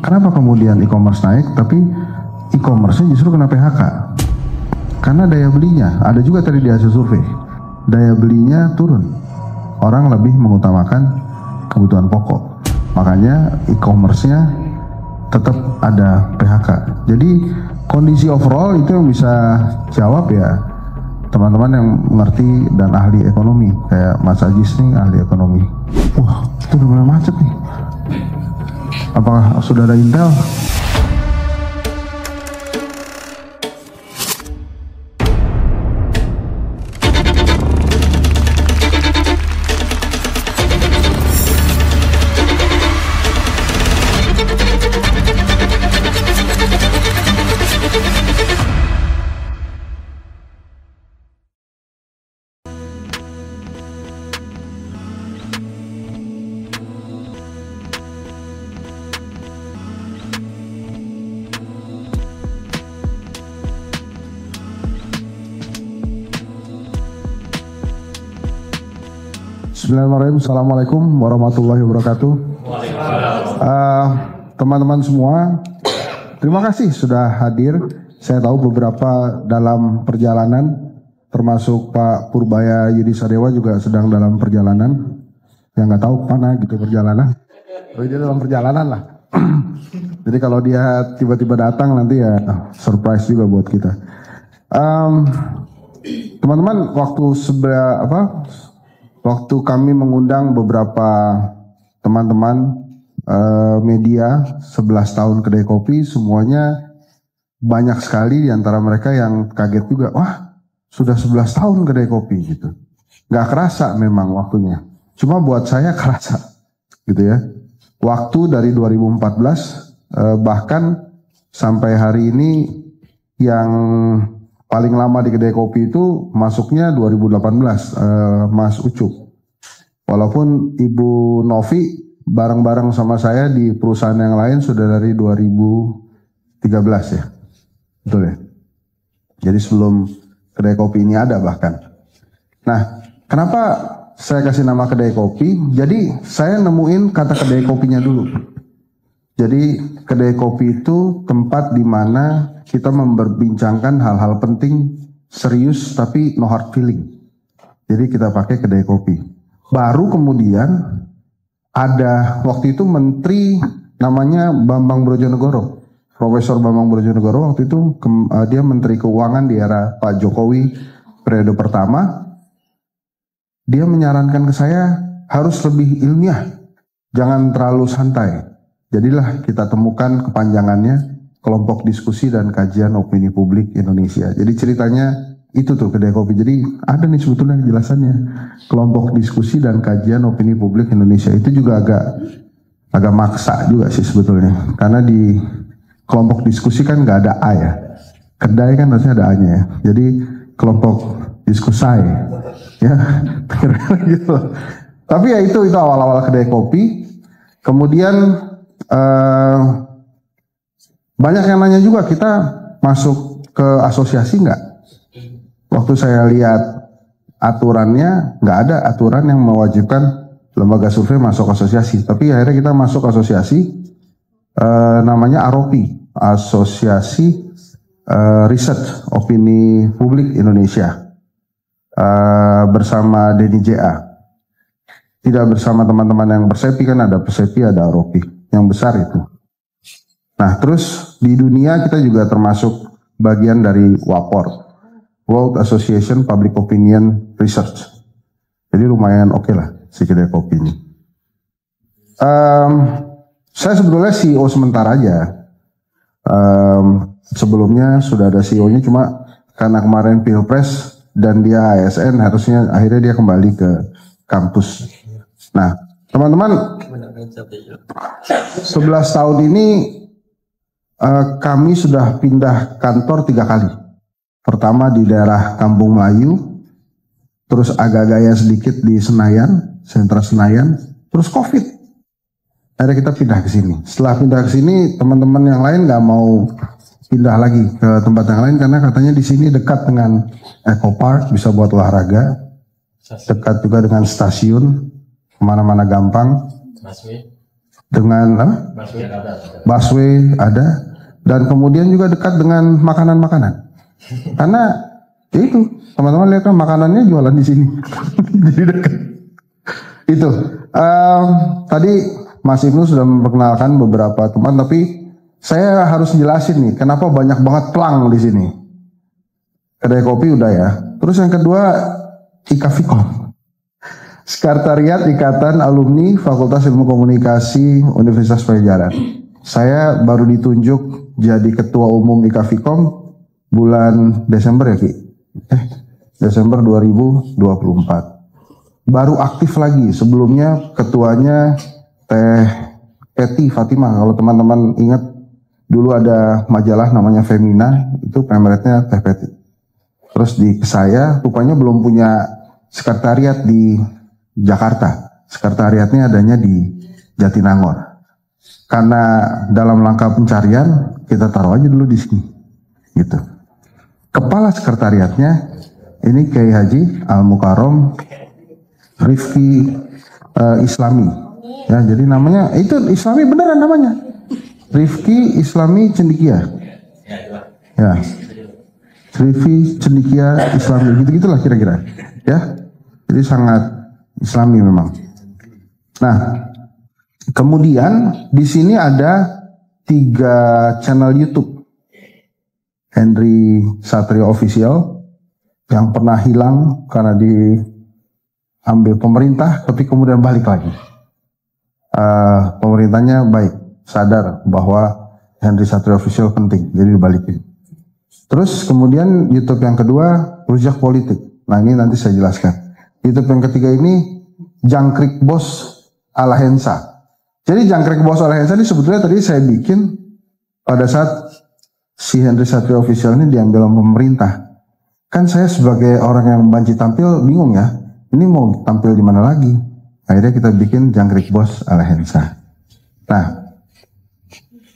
Kenapa kemudian e-commerce naik, tapi e-commerce-nya justru kena PHK? Karena daya belinya, ada juga tadi di hasil survei, daya belinya turun. Orang lebih mengutamakan kebutuhan pokok. Makanya e-commerce-nya tetap ada PHK. Jadi kondisi overall itu yang bisa jawab ya teman-teman yang mengerti dan ahli ekonomi. Kayak Mas Ajis nih ahli ekonomi. Wah, itu udah mulai macet nih. Apakah sudah ada intel? Bismillahirrahmanirrahim. Assalamualaikum warahmatullahi wabarakatuh. Teman-teman semua, terima kasih sudah hadir. Saya tahu beberapa dalam perjalanan, termasuk Pak Purbaya Yudi Sadewa juga sedang dalam perjalanan. Yang nggak tahu mana gitu perjalanan. Tapi dia dalam perjalanan lah. Jadi kalau dia tiba-tiba datang nanti ya surprise juga buat kita. Teman-teman, waktu kami mengundang beberapa teman-teman media 11 tahun kedai kopi, semuanya banyak sekali di antara mereka yang kaget juga. Wah, sudah 11 tahun kedai kopi gitu. Gak kerasa memang waktunya. Cuma buat saya kerasa gitu ya. Waktu dari 2014 bahkan sampai hari ini yang paling lama di kedai kopi itu masuknya 2018, Mas Ucup. Walaupun Ibu Novi bareng-bareng sama saya di perusahaan yang lain sudah dari 2013 ya. Betul ya? Jadi sebelum kedai kopi ini ada bahkan. Nah, kenapa saya kasih nama kedai kopi? Jadi saya nemuin kata kedai kopinya dulu. Jadi kedai kopi itu tempat di mana kita memperbincangkan hal-hal penting, serius tapi no hard feeling. Jadi kita pakai kedai kopi. Baru kemudian ada waktu itu menteri namanya Bambang Brojonegoro. Profesor Bambang Brojonegoro waktu itu dia menteri keuangan di era Pak Jokowi periode pertama. Dia menyarankan ke saya harus lebih ilmiah, jangan terlalu santai. Jadilah kita temukan kepanjangannya Kelompok Diskusi dan Kajian Opini Publik Indonesia. Jadi ceritanya itu tuh kedai kopi. Jadi ada nih sebetulnya kejelasannya. Kelompok Diskusi dan Kajian Opini Publik Indonesia itu juga agak maksa juga sih sebetulnya. Karena di kelompok diskusi kan nggak ada A ya. Kedai kan harusnya ada A-nya ya. Jadi kelompok diskusai ya gitu. Tapi ya itu awal-awal kedai kopi. Kemudian banyak yang nanya juga, kita masuk ke asosiasi nggak? Waktu saya lihat aturannya, nggak ada aturan yang mewajibkan lembaga survei masuk asosiasi. Tapi akhirnya kita masuk asosiasi, namanya AROPI, Asosiasi Research Opini Publik Indonesia, bersama Denny JA. Tidak bersama teman-teman yang Persepi, kan ada Persepi, ada AROPI, yang besar itu. Nah, terus di dunia kita juga termasuk bagian dari WAPOR, World Association Public Opinion Research. Jadi lumayan oke lah si kedai kopi ini. Saya sebetulnya CEO sementara aja. Sebelumnya sudah ada CEO-nya, cuma karena kemarin Pilpres dan dia ASN, harusnya akhirnya dia kembali ke kampus. Nah, teman-teman, 11 tahun ini kami sudah pindah kantor 3 kali. Pertama di daerah Kampung Melayu, terus agak gaya sedikit di Senayan, sentra Senayan, terus COVID. Akhirnya kita pindah ke sini. Setelah pindah ke sini, teman-teman yang lain nggak mau pindah lagi ke tempat yang lain karena katanya di sini dekat dengan Eco Park, bisa buat olahraga, dekat juga dengan stasiun, kemana-mana gampang. dengan apa? Busway ada, dan kemudian juga dekat dengan makanan-makanan. Karena ya itu teman-teman lihat kan makanannya jualan di sini, jadi dekat. Itu tadi Mas Ibnu sudah memperkenalkan beberapa teman, tapi saya harus jelasin nih kenapa banyak banget plang di sini. Kedai kopi udah ya. Terus yang kedua IKAFIKOM, Sekretariat Ikatan Alumni Fakultas Ilmu Komunikasi Universitas Pajajaran. Saya baru ditunjuk jadi ketua umum IKAFIKOM bulan Desember ya Ki? Desember 2024. Baru aktif lagi, sebelumnya ketuanya Teh Peti Fatimah. Kalau teman-teman ingat dulu ada majalah namanya Femina, itu pemeretnya Teh Peti. Terus di saya rupanya belum punya sekretariat di Jakarta. Sekretariatnya adanya di Jatinangor. Karena dalam langkah pencarian kita taruh aja dulu di sini. Gitu. Kepala sekretariatnya ini Kiai Haji Al Mukarrom Rifki Islami. Ya, jadi namanya itu Islami beneran namanya. Rifki Islami Cendikia. Ya. Rifki Cendikia Islami, gitu-gitulah kira-kira. Ya. Jadi sangat Islami memang. Nah, kemudian di sini ada 3 channel YouTube. Henry Satrio Official yang pernah hilang karena diambil pemerintah, tapi kemudian balik lagi. Pemerintahnya baik, sadar bahwa Henry Satrio Official penting, jadi dibalikin. Terus kemudian YouTube yang kedua Rujak Politik. Nah ini nanti saya jelaskan. YouTube yang ketiga ini Jangkrik Bos Alahensa. Jadi Jangkrik Bos Alahensa ini sebetulnya tadi saya bikin pada saat si Henry Satrio Official ini diambil oleh pemerintah. Kan saya sebagai orang yang banci tampil bingung ya. Ini mau tampil di mana lagi? Akhirnya kita bikin Jangkrik Bos Alahensa. Nah,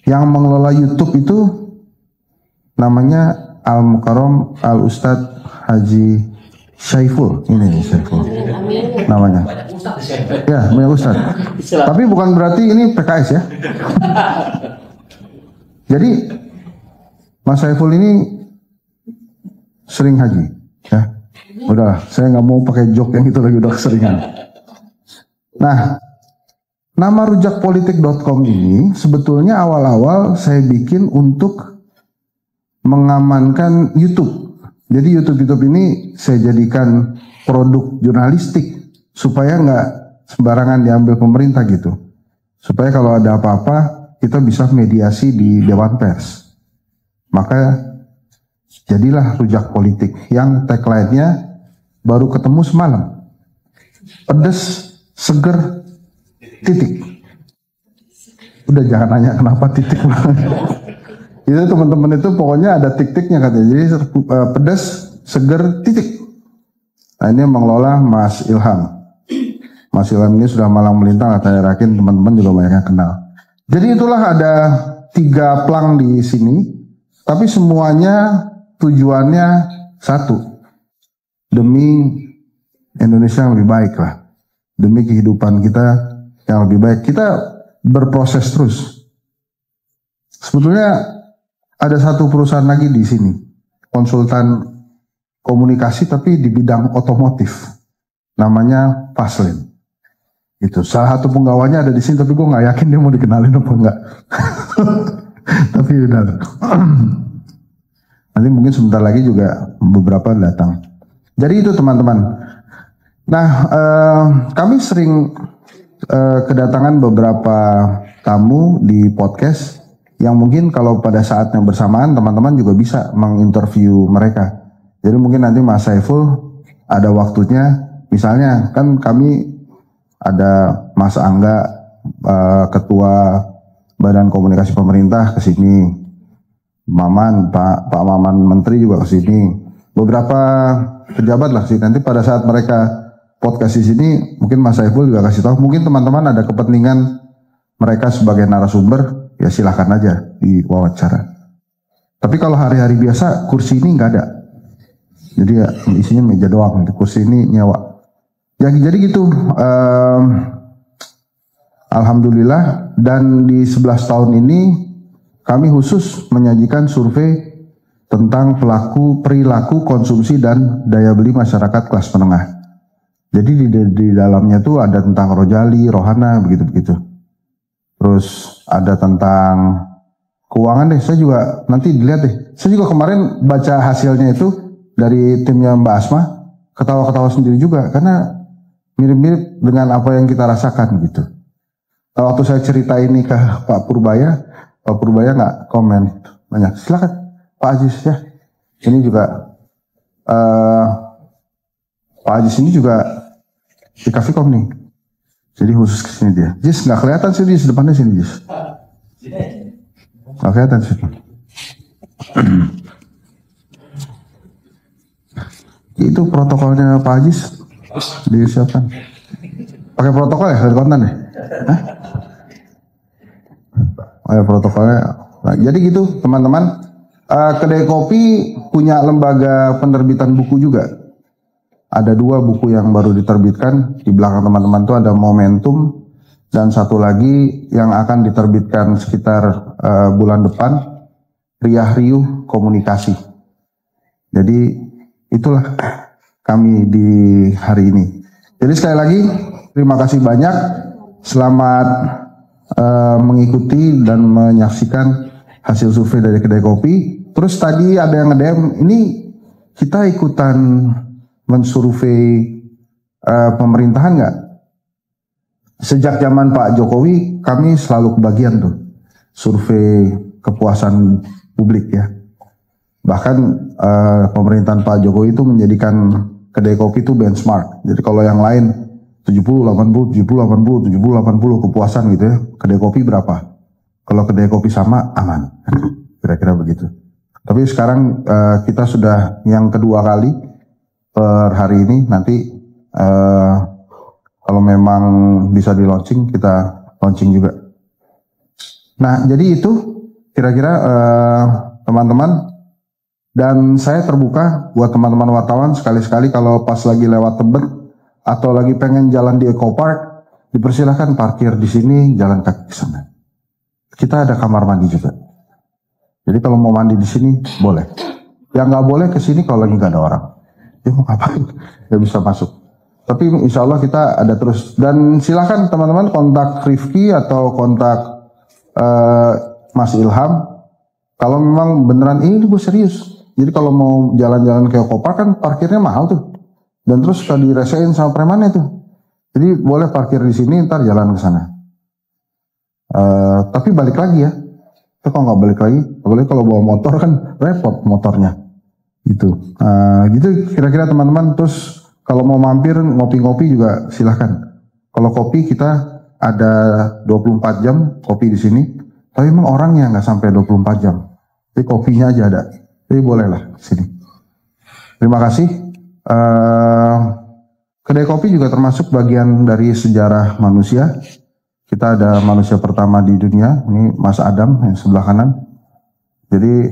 yang mengelola YouTube itu namanya Al Mukarrom Al Ustadz Haji Syaiful. Ini nih Syaiful namanya. Ya, punya Ustadz. Tapi bukan berarti ini PKS ya. Jadi Mas Syaiful ini sering haji, ya. Udah, saya nggak mau pakai joke yang itu lagi, udah keseringan. Nah, nama rujakpolitik.com ini sebetulnya awal-awal saya bikin untuk mengamankan YouTube. Jadi YouTube ini saya jadikan produk jurnalistik supaya nggak sembarangan diambil pemerintah gitu. Supaya kalau ada apa-apa kita bisa mediasi di Dewan Pers. Maka jadilah Rujak Politik yang tagline-nya baru ketemu semalam. Pedes, seger, titik. Udah jangan nanya kenapa titik. Itu teman-teman itu pokoknya ada titik-tiknya katanya. Jadi pedes, seger, titik. Nah ini yang mengelola Mas Ilham. Mas Ilham ini sudah malang melintang, saya yakin teman-teman juga banyak yang kenal. Jadi itulah ada 3 plang di sini. Tapi semuanya tujuannya satu. Demi Indonesia yang lebih baik lah. Demi kehidupan kita yang lebih baik. Kita berproses terus. Sebetulnya ada satu perusahaan lagi di sini. Konsultan komunikasi tapi di bidang otomotif. Namanya Paslin. Itu salah satu penggawanya ada di sini, tapi gue nggak yakin dia mau dikenalin apa enggak. Tapi udah. Nanti mungkin sebentar lagi juga beberapa datang. Jadi itu teman-teman. Nah, kami sering kedatangan beberapa tamu di podcast yang mungkin kalau pada saat yang bersamaan teman-teman juga bisa menginterview mereka. Jadi mungkin nanti Mas Saiful ada waktunya. Misalnya kan kami ada Mas Angga, Ketua Badan Komunikasi Pemerintah ke sini, Maman, Pak Maman Menteri juga ke sini, beberapa pejabat lah sih. Nanti pada saat mereka podcast di sini, mungkin Mas Saiful juga kasih tahu. Mungkin teman-teman ada kepentingan mereka sebagai narasumber, ya silahkan aja diwawancara. Tapi kalau hari-hari biasa kursi ini nggak ada, jadi ya isinya meja doang. Kursi ini nyewa. Ya jadi gitu. Alhamdulillah, dan di 11 tahun ini kami khusus menyajikan survei tentang perilaku konsumsi dan daya beli masyarakat kelas menengah. Jadi di dalamnya tuh ada tentang rojali, rohana, begitu-begitu. Terus ada tentang keuangan deh, saya juga nanti dilihat deh. Saya juga kemarin baca hasilnya itu dari timnya Mbak Asma, ketawa-ketawa sendiri juga, karena mirip-mirip dengan apa yang kita rasakan gitu. Waktu saya cerita ini ke Pak Purbaya nggak komen banyak. Silakan Pak Aziz ya. Ini juga Pak Aziz ini juga di Kafikom nih. Jadi khusus ke sini dia. Jis nggak kelihatan sih di depannya sini Jis. Nggak kelihatan sih. Itu protokolnya Pak Aziz disiapkan. Pakai protokol ya dari konten ya? Hah? Protokolnya. Nah, jadi gitu teman-teman. Kedai kopi punya lembaga penerbitan buku juga. Ada 2 buku yang baru diterbitkan. Di belakang teman-teman itu ada Momentum dan satu lagi yang akan diterbitkan sekitar bulan depan, Riah Riuh Komunikasi. Jadi itulah kami di hari ini. Jadi sekali lagi terima kasih banyak. Selamat mengikuti dan menyaksikan hasil survei dari kedai kopi. Terus tadi ada yang nge-DM, ini kita ikutan mensurvei pemerintahan nggak? Sejak zaman Pak Jokowi kami selalu kebagian tuh survei kepuasan publik ya. Bahkan pemerintahan Pak Jokowi itu menjadikan kedai kopi itu benchmark. Jadi kalau yang lain 70, 80, 70, 80, 70, 80 kepuasan gitu ya. Kedai kopi berapa? Kalau kedai kopi sama aman. Kira-kira begitu. Tapi sekarang kita sudah yang kedua kali per hari ini, nanti kalau memang bisa di launching kita launching juga. Nah jadi itu kira-kira teman-teman, dan saya terbuka buat teman-teman wartawan sekali-sekali kalau pas lagi lewat Tebet atau lagi pengen jalan di Eco Park, dipersilahkan parkir di sini, jalan kaki ke sana. Kita ada kamar mandi juga. Jadi kalau mau mandi di sini boleh. Yang nggak boleh ke sini kalau lagi nggak ada orang. Ya mau ngapain? Nggak bisa masuk. Tapi insya Allah kita ada terus. Dan silahkan teman-teman kontak Rifki atau kontak Mas Ilham. Kalau memang beneran ini gue serius. Jadi kalau mau jalan-jalan ke Eco Park kan parkirnya mahal tuh. Dan terus suka diresein sama premannya tuh. Jadi boleh parkir di sini, ntar jalan ke sana. Tapi balik lagi ya. Tapi kalau nggak balik lagi, apalagi kalau bawa motor kan repot motornya. Gitu. Gitu kira-kira teman-teman. Terus kalau mau mampir ngopi-ngopi juga silahkan. Kalau kopi kita ada 24 jam kopi di sini. Tapi memang orangnya nggak sampai 24 jam. Jadi kopinya aja ada. Jadi bolehlah sini. Terima kasih. Kedai kopi juga termasuk bagian dari sejarah manusia. Kita ada manusia pertama di dunia, ini Mas Adam yang sebelah kanan. Jadi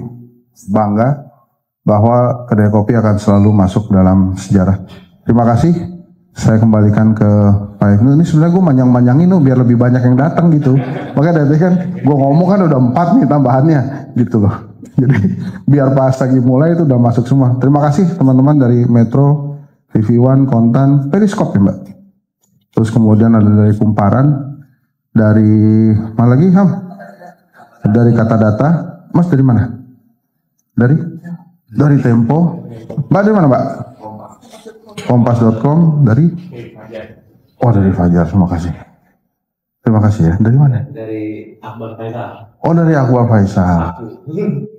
bangga bahwa kedai kopi akan selalu masuk dalam sejarah. Terima kasih. Saya kembalikan ke Pak Ibnu. Ini sebenarnya gue manjang-manjangin loh biar lebih banyak yang datang gitu. Makanya dari kan gue ngomong kan udah 4 nih tambahannya gitu loh. Jadi biar pas lagi mulai itu udah masuk semua. Terima kasih teman-teman dari Metro, TV One, Kontan, Periskop ya Mbak. Terus kemudian ada dari Kumparan, dari mana lagi Ham? Dari Kata Data. Mas dari mana? Dari Tempo. Mbak dari mana Mbak? Kompas.com. Dari? Oh dari Fajar. Terima kasih. Terima kasih ya. Dari mana? Dari Akbar Faisal. Oh dari Akbar Faisal.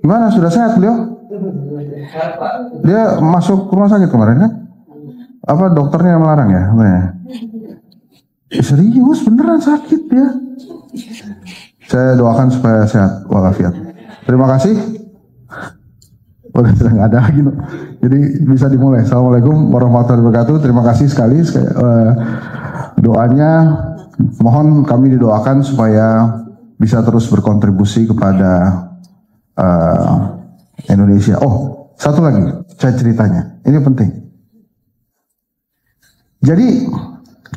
Gimana sudah sehat beliau? Dia masuk rumah sakit kemarin kan? Apa dokternya yang melarang ya? Serius beneran sakit ya? Saya doakan supaya sehat walafiat. Terima kasih. Udah nggak ada lagi. Jadi bisa dimulai. Assalamualaikum warahmatullahi wabarakatuh. Terima kasih sekali. Doanya mohon kami didoakan supaya bisa terus berkontribusi kepada Indonesia. Oh, satu lagi saya ceritanya. Ini penting. Jadi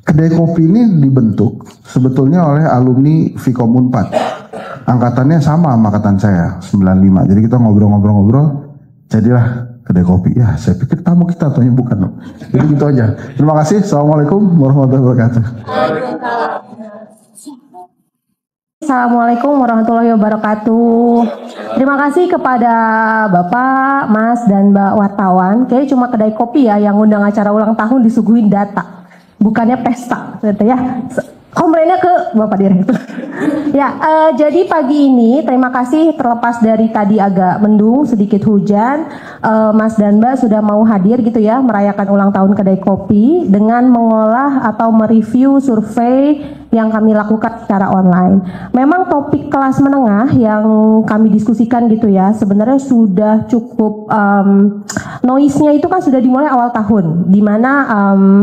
kedai kopi ini dibentuk sebetulnya oleh alumni Vkom Unpad. Angkatannya sama angkatan saya, 95. Jadi kita ngobrol-ngobrol-ngobrol, jadilah kedai kopi. Ya, saya pikir tamu kita atau bukan. Jadi gitu aja. Terima kasih. Assalamualaikum warahmatullahi wabarakatuh. Assalamualaikum warahmatullahi wabarakatuh. Terima kasih kepada Bapak, Mas, dan Mbak wartawan. Kayaknya cuma kedai kopi ya yang undang acara ulang tahun disuguhin data, bukannya pesta, gitu ya. Komplainnya ke Bapak Direktur. Ya, jadi pagi ini terima kasih terlepas dari tadi agak mendung, sedikit hujan, Mas dan Mbak sudah mau hadir gitu ya merayakan ulang tahun kedai kopi dengan mengolah atau mereview survei yang kami lakukan secara online. Memang topik kelas menengah yang kami diskusikan gitu ya sebenarnya sudah cukup noise-nya itu kan sudah dimulai awal tahun, di mana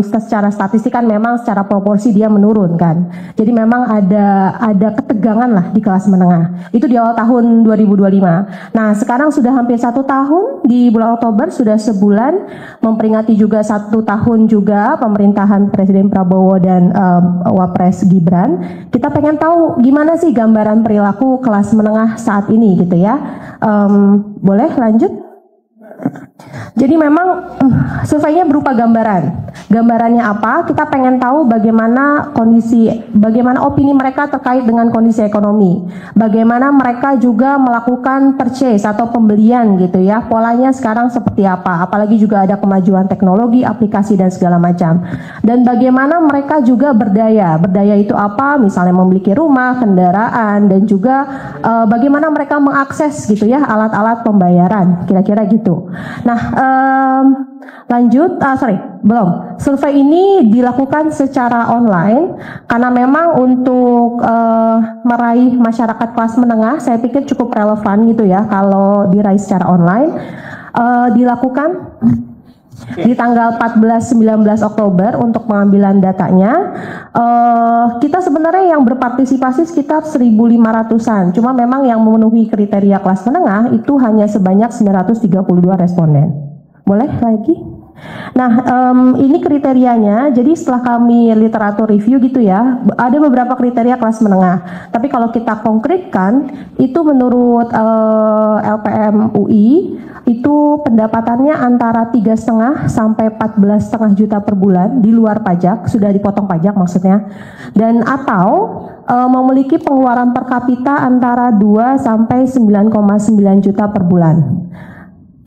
secara statistik kan memang secara proporsi dia menurun kan. Jadi memang ada ketegangan lah di kelas menengah. Itu di awal tahun 2025. Nah sekarang sudah hampir 1 tahun, di bulan Oktober sudah sebulan, memperingati juga 1 tahun juga pemerintahan Presiden Prabowo dan Wapres Gibran. Kita pengen tahu gimana sih gambaran perilaku kelas menengah saat ini gitu ya. Boleh lanjut? Jadi memang surveinya berupa gambaran. Gambarannya apa? Kita pengen tahu bagaimana bagaimana opini mereka terkait dengan kondisi ekonomi. Bagaimana mereka juga melakukan purchase atau pembelian gitu ya. Polanya sekarang seperti apa? Apalagi juga ada kemajuan teknologi, aplikasi dan segala macam. Dan bagaimana mereka juga berdaya. Berdaya itu apa? Misalnya memiliki rumah, kendaraan dan juga bagaimana mereka mengakses gitu ya alat-alat pembayaran. Kira-kira gitu. Nah, lanjut, belum. Survei ini dilakukan secara online karena memang untuk meraih masyarakat kelas menengah, saya pikir cukup relevan gitu ya kalau diraih secara online. Dilakukan di tanggal 14-19 Oktober untuk pengambilan datanya. Kita sebenarnya yang berpartisipasi sekitar 1.500-an, cuma memang yang memenuhi kriteria kelas menengah itu hanya sebanyak 932 responden. Boleh lagi? Nah, ini kriterianya. Jadi setelah kami literatur review gitu ya, ada beberapa kriteria kelas menengah. Tapi kalau kita konkretkan, itu menurut LPM UI itu pendapatannya antara 3,5 sampai 14,5 juta per bulan di luar pajak, sudah dipotong pajak maksudnya, dan atau memiliki pengeluaran per kapita antara 2 sampai 9,9 juta per bulan.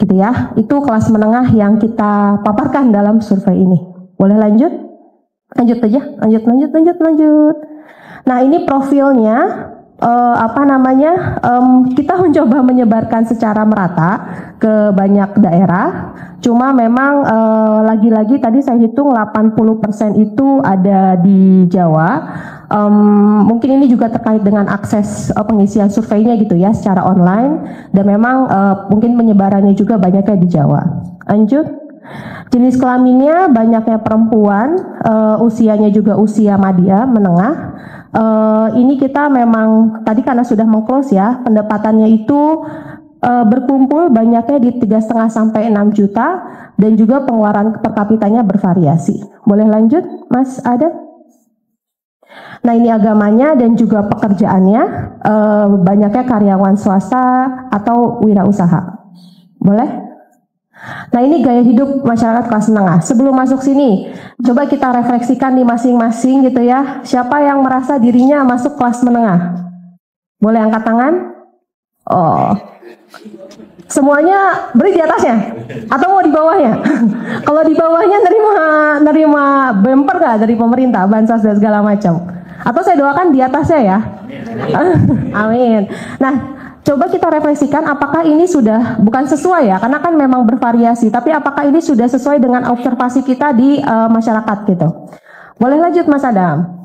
Gitu ya, itu kelas menengah yang kita paparkan dalam survei ini. Boleh lanjut? Lanjut aja, lanjut. Nah ini profilnya, kita mencoba menyebarkan secara merata ke banyak daerah. Cuma memang lagi-lagi tadi saya hitung 80% itu ada di Jawa. Mungkin ini juga terkait dengan akses pengisian surveinya gitu ya secara online, dan memang mungkin penyebarannya juga banyaknya di Jawa. Lanjut. Jenis kelaminnya banyaknya perempuan, usianya juga usia media menengah. Ini kita memang tadi karena sudah meng-close ya, pendapatannya itu berkumpul banyaknya di 3,5 sampai 6 juta dan juga pengeluaran per kapitanya bervariasi. Boleh lanjut Mas Adam? Nah ini agamanya dan juga pekerjaannya, banyaknya karyawan swasta atau wirausaha. Boleh? Nah ini gaya hidup masyarakat kelas menengah. Sebelum masuk sini, coba kita refleksikan di masing-masing gitu ya. Siapa yang merasa dirinya masuk kelas menengah? Boleh angkat tangan? Oh, semuanya beri di atasnya? Atau mau di bawahnya? Kalau di bawahnya nerima bumper gak dari pemerintah, bansos dan segala macam? Atau saya doakan di atasnya ya? Amin. Nah, coba kita refleksikan apakah ini sudah bukan sesuai ya, karena kan memang bervariasi, tapi apakah ini sudah sesuai dengan observasi kita di masyarakat gitu. Boleh lanjut Mas Adam.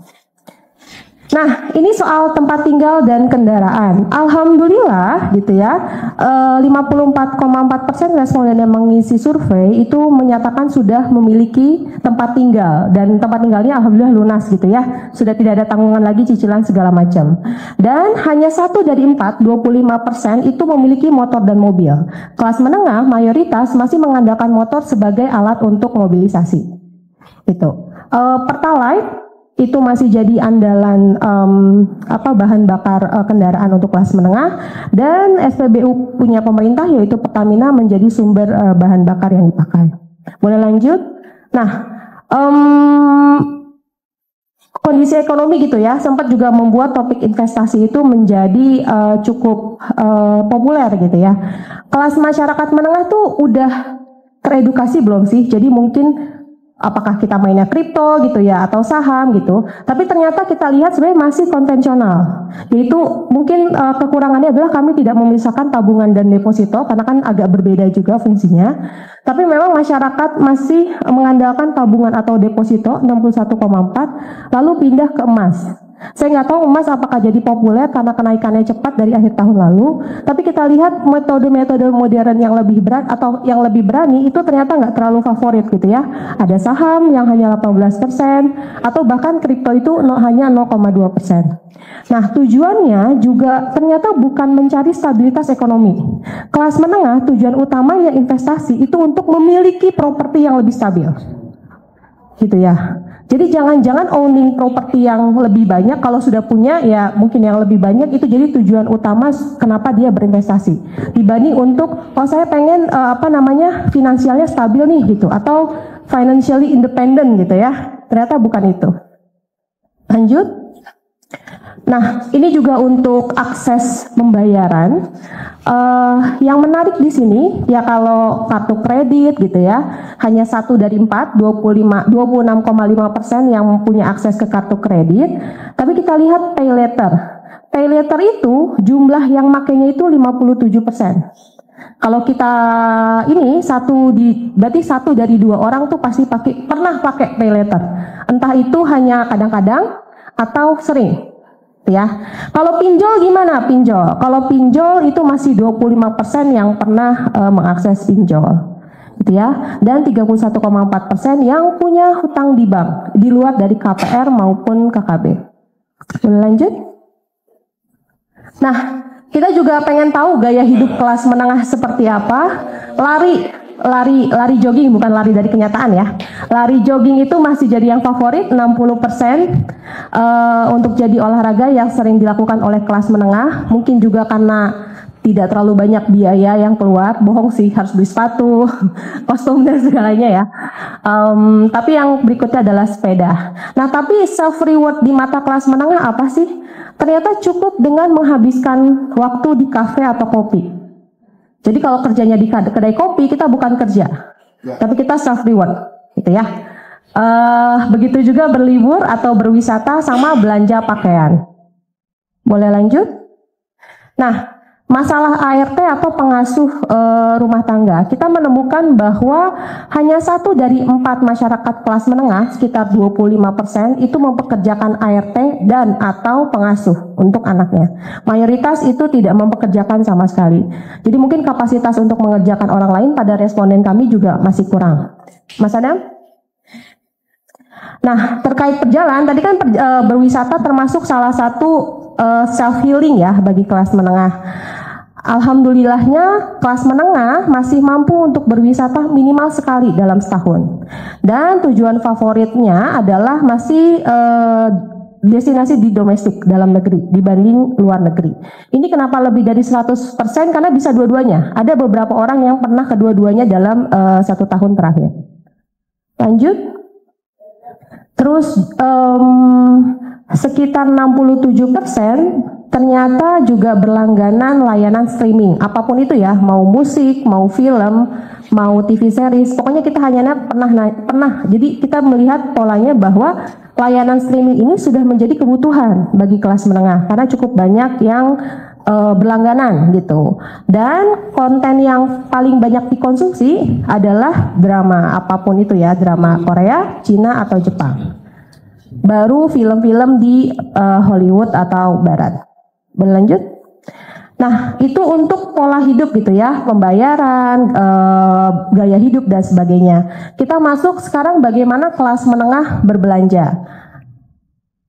Nah, ini soal tempat tinggal dan kendaraan. Alhamdulillah gitu ya, 54,4% responden yang mengisi survei itu menyatakan sudah memiliki tempat tinggal, dan tempat tinggalnya alhamdulillah lunas gitu ya. Sudah tidak ada tanggungan lagi, cicilan segala macam. Dan hanya 1 dari 4, 25% itu memiliki motor dan mobil. Kelas menengah mayoritas masih mengandalkan motor sebagai alat untuk mobilisasi. Itu. Pertalite itu masih jadi andalan bahan bakar kendaraan untuk kelas menengah, dan SPBU punya pemerintah yaitu Pertamina menjadi sumber bahan bakar yang dipakai. Boleh lanjut? Nah, kondisi ekonomi gitu ya sempat juga membuat topik investasi itu menjadi cukup populer gitu ya. Kelas masyarakat menengah tuh udah teredukasi belum sih? Jadi mungkin apakah kita mainnya kripto gitu ya atau saham gitu, tapi ternyata kita lihat sebenarnya masih konvensional, yaitu mungkin kekurangannya adalah kami tidak memisahkan tabungan dan deposito karena kan agak berbeda juga fungsinya, tapi memang masyarakat masih mengandalkan tabungan atau deposito 61,4 lalu pindah ke emas. Saya nggak tahu emas apakah jadi populer karena kenaikannya cepat dari akhir tahun lalu, tapi kita lihat metode-metode modern yang lebih berat atau yang lebih berani itu ternyata nggak terlalu favorit gitu ya. Ada saham yang hanya 18% atau bahkan kripto itu hanya 0,2%. Nah, tujuannya juga ternyata bukan mencari stabilitas ekonomi. Kelas menengah tujuan utamanya investasi itu untuk memiliki properti yang lebih stabil. Gitu ya. Jadi jangan-jangan owning properti yang lebih banyak, kalau sudah punya ya mungkin yang lebih banyak itu jadi tujuan utama kenapa dia berinvestasi. Dibanding untuk saya pengen finansialnya stabil nih gitu atau financially independent gitu ya. Ternyata bukan itu. Lanjut. Nah, ini juga untuk akses pembayaran. Yang menarik di sini ya kalau kartu kredit gitu ya, hanya 1 dari 4, 26,5% yang punya akses ke kartu kredit. Tapi kita lihat pay later. Pay later itu jumlah yang makainya itu 57%. Kalau kita ini berarti 1 dari 2 orang tuh pasti pernah pakai pay later. Entah itu hanya kadang-kadang atau sering. Ya, kalau pinjol gimana pinjol? Kalau pinjol itu masih 25% yang pernah mengakses pinjol, gitu ya. Dan 31,4% yang punya hutang di bank di luar dari KPR maupun KKB. Boleh lanjut? Nah, kita juga pengen tahu gaya hidup kelas menengah seperti apa. Lari jogging, bukan lari dari kenyataan ya. Lari jogging itu masih jadi yang favorit 60% untuk jadi olahraga yang sering dilakukan oleh kelas menengah. Mungkin juga karena tidak terlalu banyak biaya yang keluar. Bohong sih, harus beli sepatu, kostum dan segalanya ya. Tapi yang berikutnya adalah sepeda. Nah, tapi self reward di mata kelas menengah apa sih? Ternyata cukup dengan menghabiskan waktu di kafe atau kopi. Jadi kalau kerjanya di kedai kopi, kita bukan kerja, tapi kita self reward, gitu ya. Begitu juga berlibur atau berwisata sama belanja pakaian. Boleh lanjut? Nah, masalah ART atau pengasuh rumah tangga, kita menemukan bahwa hanya 1 dari 4 masyarakat kelas menengah, sekitar 25% itu mempekerjakan ART dan atau pengasuh untuk anaknya. Mayoritas itu tidak mempekerjakan sama sekali. Jadi mungkin kapasitas untuk mengerjakan orang lain pada responden kami juga masih kurang. Mas Adam? Nah, terkait perjalanan, tadi kan berwisata termasuk salah satu self healing ya bagi kelas menengah. Alhamdulillahnya kelas menengah masih mampu untuk berwisata minimal sekali dalam setahun. Dan tujuan favoritnya adalah masih destinasi di domestik dalam negeri dibanding luar negeri. Ini kenapa lebih dari 100%? Karena bisa dua-duanya. Ada beberapa orang yang pernah kedua-duanya dalam 1 tahun terakhir. Lanjut. Terus sekitar 67% ternyata juga berlangganan layanan streaming, apapun itu ya, mau musik, mau film, mau TV series, pokoknya kita hanya pernah. Jadi kita melihat polanya bahwa layanan streaming ini sudah menjadi kebutuhan bagi kelas menengah karena cukup banyak yang berlangganan gitu. Dan konten yang paling banyak dikonsumsi adalah drama, apapun itu ya, drama Korea, Cina atau Jepang. Baru film-film di Hollywood atau Barat. Berlanjut. Nah, itu untuk pola hidup gitu ya, pembayaran, gaya hidup dan sebagainya. Kita masuk sekarang bagaimana kelas menengah berbelanja.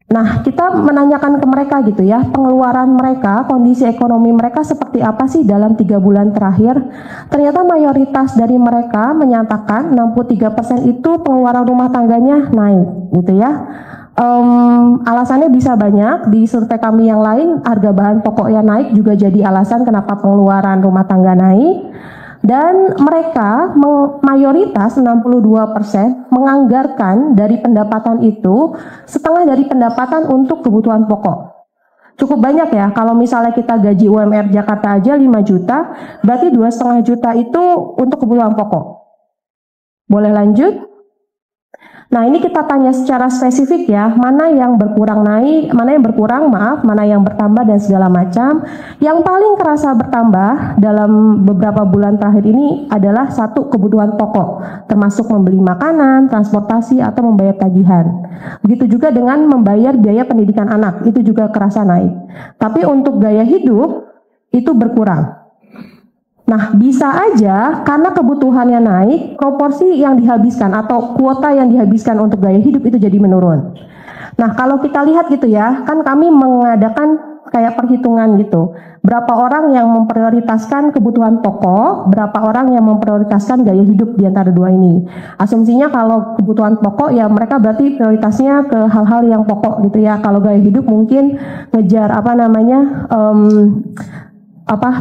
Nah, kita menanyakan ke mereka gitu ya, pengeluaran mereka, kondisi ekonomi mereka seperti apa sih dalam 3 bulan terakhir. Ternyata mayoritas dari mereka menyatakan 63% itu pengeluaran rumah tangganya naik gitu ya. Alasannya bisa banyak. Di survei kami yang lain, harga bahan pokok yang naik juga jadi alasan kenapa pengeluaran rumah tangga naik. Dan mereka mayoritas 62% menganggarkan dari pendapatan itu setengah dari pendapatan untuk kebutuhan pokok. Cukup banyak ya, kalau misalnya kita gaji UMR Jakarta aja 5 juta, berarti 2,5 juta itu untuk kebutuhan pokok. Boleh lanjut? Nah, ini kita tanya secara spesifik ya, mana yang berkurang naik, mana yang berkurang, mana yang bertambah dan segala macam. Yang paling kerasa bertambah dalam beberapa bulan terakhir ini adalah satu, kebutuhan pokok, termasuk membeli makanan, transportasi, atau membayar tagihan. Begitu juga dengan membayar biaya pendidikan anak, itu juga kerasa naik. Tapi untuk gaya hidup, itu berkurang. Nah, bisa aja karena kebutuhannya naik, proporsi yang dihabiskan atau kuota yang dihabiskan untuk gaya hidup itu jadi menurun. Nah, kalau kita lihat gitu ya, kan kami mengadakan kayak perhitungan gitu. Berapa orang yang memprioritaskan kebutuhan pokok, berapa orang yang memprioritaskan gaya hidup di antara dua ini. Asumsinya kalau kebutuhan pokok ya mereka berarti prioritasnya ke hal-hal yang pokok gitu ya. Kalau gaya hidup mungkin ngejar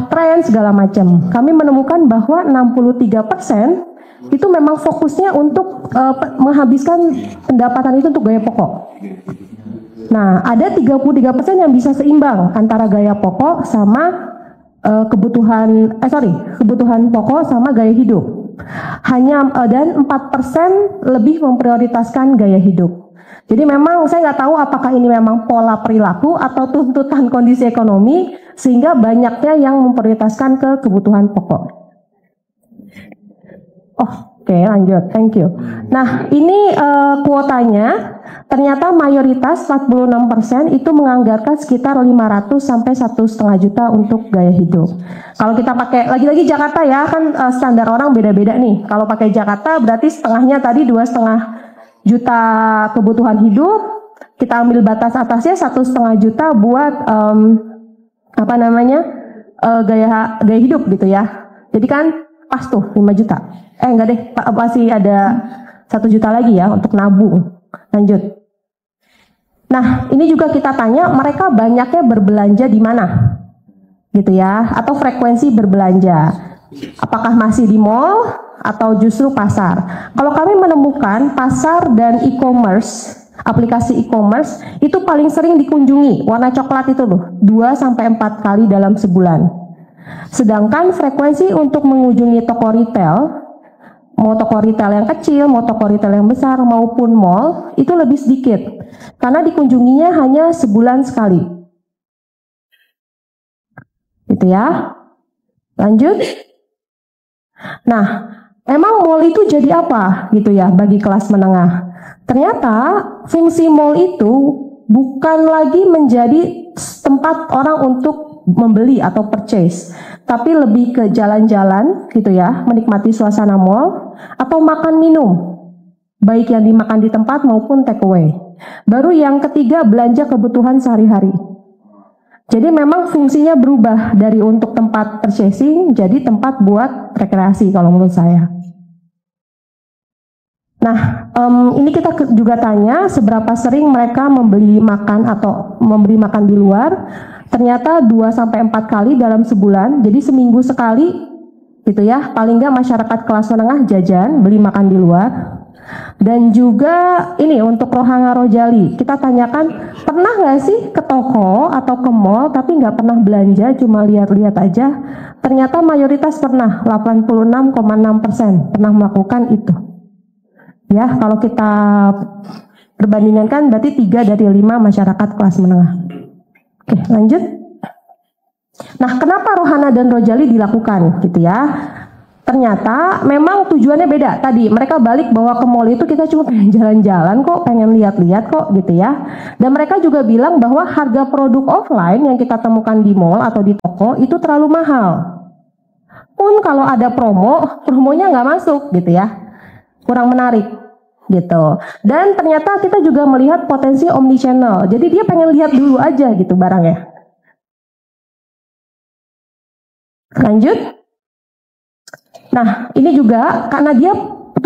tren segala macam. Kami menemukan bahwa 63% itu memang fokusnya untuk menghabiskan pendapatan itu untuk gaya pokok. Nah, ada 33% yang bisa seimbang antara gaya pokok sama kebutuhan pokok sama gaya hidup. Hanya dan 4% lebih memprioritaskan gaya hidup. Jadi memang saya nggak tahu apakah ini memang pola perilaku atau tuntutan kondisi ekonomi sehingga banyaknya yang memprioritaskan ke kebutuhan pokok. Oke, lanjut, thank you. Nah, ini kuotanya ternyata mayoritas 46% itu menganggarkan sekitar 500 sampai 1,5 juta untuk gaya hidup. Kalau kita pakai lagi-lagi Jakarta ya, kan standar orang beda-beda nih. Kalau pakai Jakarta berarti setengahnya tadi 2,5 juta kebutuhan hidup, kita ambil batas atasnya 1,5 juta buat gaya hidup gitu ya. Jadi kan pas tuh 5 juta. Enggak deh, masih ada 1 juta lagi ya untuk nabung. Lanjut. Nah, ini juga kita tanya mereka banyaknya berbelanja di mana? Gitu ya, atau frekuensi berbelanja. Apakah masih di mall atau justru pasar? Kalau kami menemukan pasar dan e-commerce, aplikasi e-commerce itu paling sering dikunjungi, warna coklat itu loh, 2-4 kali dalam sebulan. Sedangkan frekuensi untuk mengunjungi toko retail, mau toko retail yang kecil, mau toko retail yang besar, maupun mall, itu lebih sedikit. Karena dikunjunginya hanya sebulan sekali. Gitu ya. Lanjut. Nah, emang mall itu jadi apa gitu ya bagi kelas menengah? Ternyata fungsi mall itu bukan lagi menjadi tempat orang untuk membeli atau purchase, tapi lebih ke jalan-jalan gitu ya, menikmati suasana mall atau makan minum, baik yang dimakan di tempat maupun take away. Baru yang ketiga, belanja kebutuhan sehari-hari. Jadi memang fungsinya berubah dari untuk tempat purchasing jadi tempat buat rekreasi kalau menurut saya. Nah, ini kita juga tanya seberapa sering mereka membeli makan atau memberi makan di luar. Ternyata 2-4 kali dalam sebulan, jadi seminggu sekali gitu ya. Paling nggak masyarakat kelas menengah jajan, beli makan di luar. Dan juga ini untuk Rohanga Rojali, kita tanyakan pernah nggak sih ke toko atau ke mall tapi nggak pernah belanja, cuma lihat-lihat aja. Ternyata mayoritas pernah, 86,6% pernah melakukan itu. Ya, kalau kita perbandingan kan berarti 3 dari 5 masyarakat kelas menengah. Oke, lanjut. Nah, kenapa Rohana dan Rojali dilakukan gitu ya? Ternyata memang tujuannya beda. Tadi mereka balik bahwa ke mall itu kita cuma pengen jalan-jalan kok, pengen lihat-lihat kok gitu ya. Dan mereka juga bilang bahwa harga produk offline yang kita temukan di mall atau di toko itu terlalu mahal. Pun kalau ada promonya nggak masuk gitu ya. Kurang menarik gitu. Dan ternyata kita juga melihat potensi omnichannel. Jadi dia pengen lihat dulu aja gitu barangnya. Lanjut. Nah, ini juga karena dia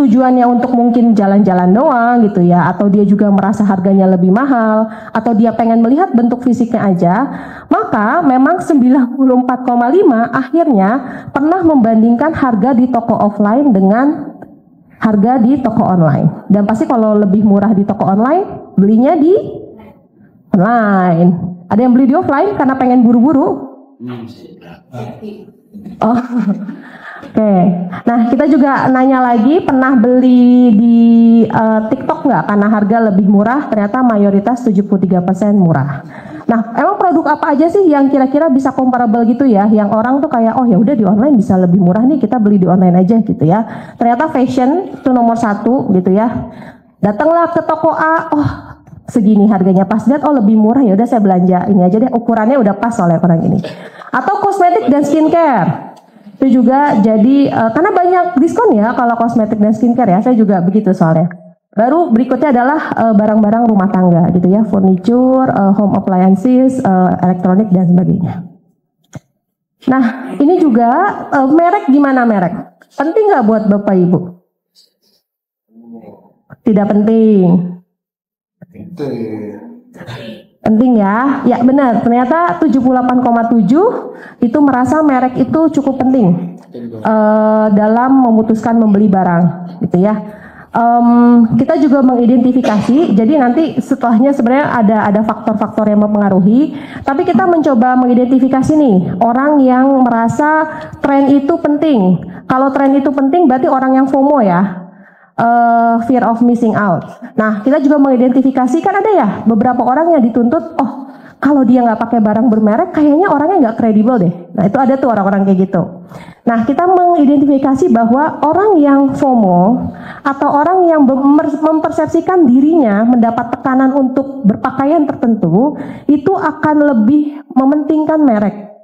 tujuannya untuk mungkin jalan-jalan doang gitu ya, atau dia juga merasa harganya lebih mahal, atau dia pengen melihat bentuk fisiknya aja, maka memang 94,5 akhirnya pernah membandingkan harga di toko offline dengan harga di toko online. Dan pasti kalau lebih murah di toko online, belinya di online. Ada yang beli di offline karena pengen buru-buru? Oh, oke. Nah, kita juga nanya lagi, pernah beli di TikTok nggak karena harga lebih murah? Ternyata mayoritas 73% murah. Nah, emang produk apa aja sih yang kira-kira bisa comparable gitu ya? Yang orang tuh kayak, oh ya udah di online bisa lebih murah nih, kita beli di online aja gitu ya. Ternyata fashion itu nomor 1 gitu ya. Datanglah ke toko A, oh segini harganya, pas lihat oh lebih murah, ya udah saya belanja ini aja deh, ukurannya udah pas oleh orang ini. Atau kosmetik dan skincare. Itu juga jadi karena banyak diskon ya kalau kosmetik dan skincare ya, saya juga begitu soalnya. Baru berikutnya adalah barang-barang rumah tangga gitu ya, furniture, home appliances, elektronik dan sebagainya. Nah, ini juga merek, gimana merek? Penting nggak buat Bapak Ibu? Tidak penting. Penting ya, ya benar. Ternyata 78,7 itu merasa merek itu cukup penting dalam memutuskan membeli barang, gitu ya. Kita juga mengidentifikasi, jadi nanti setelahnya sebenarnya ada faktor-faktor yang mempengaruhi, tapi kita mencoba mengidentifikasi nih orang yang merasa tren itu penting. Kalau tren itu penting berarti orang yang FOMO ya, fear of missing out. Nah, kita juga mengidentifikasi, kan ada ya beberapa orang yang dituntut, oh kalau dia nggak pakai barang bermerek kayaknya orangnya nggak kredibel deh. Nah, itu ada tuh orang-orang kayak gitu. Nah, kita mengidentifikasi bahwa orang yang FOMO atau orang yang mempersepsikan dirinya mendapat tekanan untuk berpakaian tertentu itu akan lebih mementingkan merek